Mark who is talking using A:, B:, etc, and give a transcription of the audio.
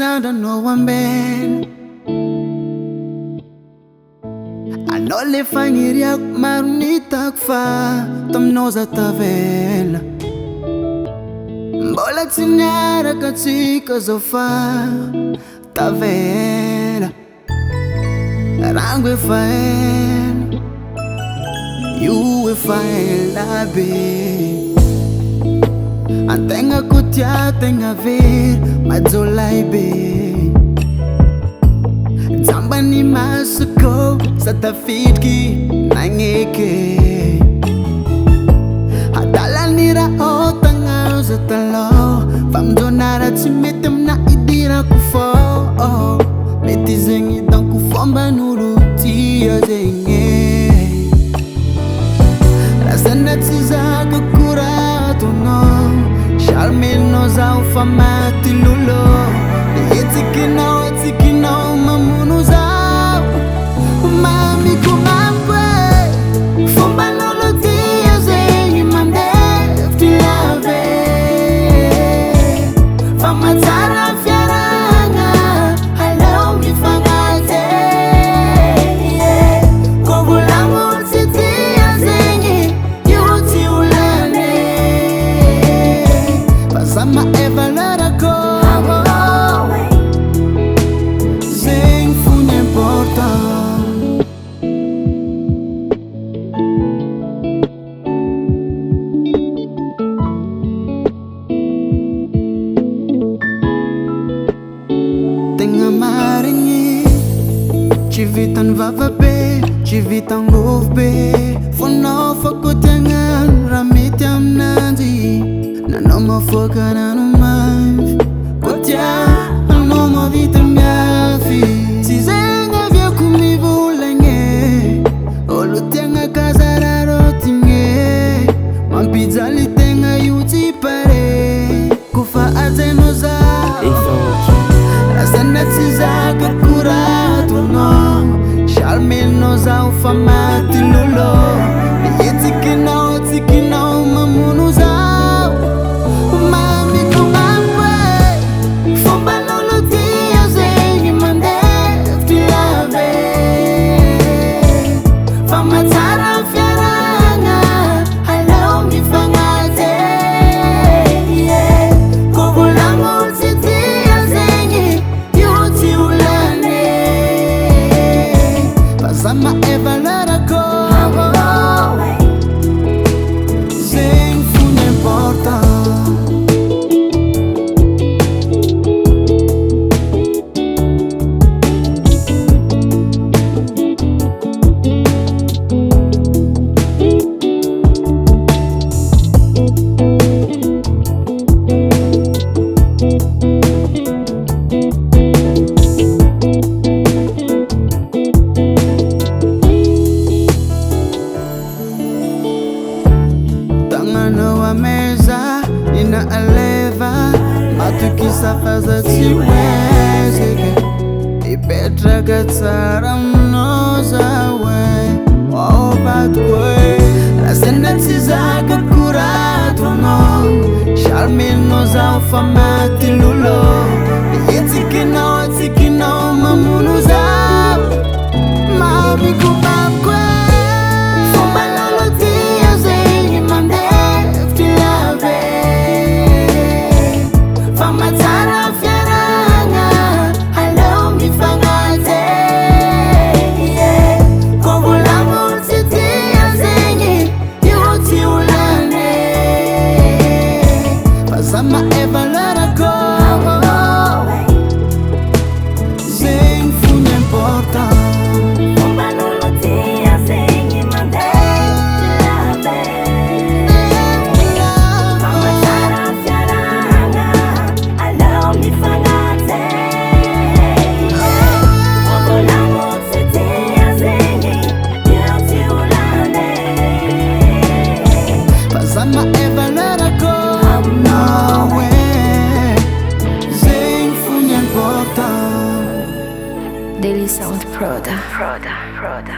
A: sound I know I'm bad. Anao le fagniriako maro nitako fa taminao za tavela. Mbola tsy niaraka antsika zao fa tavela. Rango efa ela, io efa ela be. Antegna ko tia tegna very majolay be. Zambany masoko sa tafidky nagneke. Adalany raha tagna za taloha fa mijonara tsy mety amina idirako fô. Mety zegny donko fomban'olo tia zegny. Razana tsy zaka koratonao shalmenao zaho fa maty lolo. Etikinao mamono zaho mamiko mamkwe. Fomban'olo tia zegny mandefitry lave. Fa matsara fiarahana aleo mifagnate. Ko volamolo tsy tia zegny io tsy olane. Fa sama e valerako tsy vitan'ny vava be, tsy vitan'ny ovo be. Fonao fa ko tiagnano raha mety aminanjy. Nanao mafoaka nano mafy ko tianao mavita miafy. Tsy zegny aviako mivolagny. Olo tiagna kazara rotigny. Mampijaly tegna io tsy pare. Ko fa ajainao zaho razana tsy zaka koratonao shalmenao zaho fa maty lolo. Etikinao mamono zaho mamiko mamkwe. Fomban'olo tia zegny mandefitry lave. Fa matsara fiarahana aleo mifagnate. Ko volamolo tsy tia zegny io tsy olane. Fa sama e valerako zegny fo n'importa. Tanganao a meza inaaleva matukisa faza tsy wezeke. Ipetraka tsara aminao zawe obatkoe. Razana tsy zaka koratonao shalmenao zaho fa maty lolo. Etikinao mamono zaho mamiko mamkwe. Fomban'olo tia zegny mandefitry lave. Fa matsara fiarahana aleo mifagnate. Ko volamolo tsy tia zegny io tsy olane. Fa sama e valerako zegny fo n'importa.
B: Fomban'olo tia zegny mandefitry lave. Fa matsara fiarahana aleo mifagnate. Ko volamolo tsy tia zegny io tsy olane.
A: Fa sama e valerako nawe zegny fo n'importa.
C: Daily Sound Proda.
B: Proda.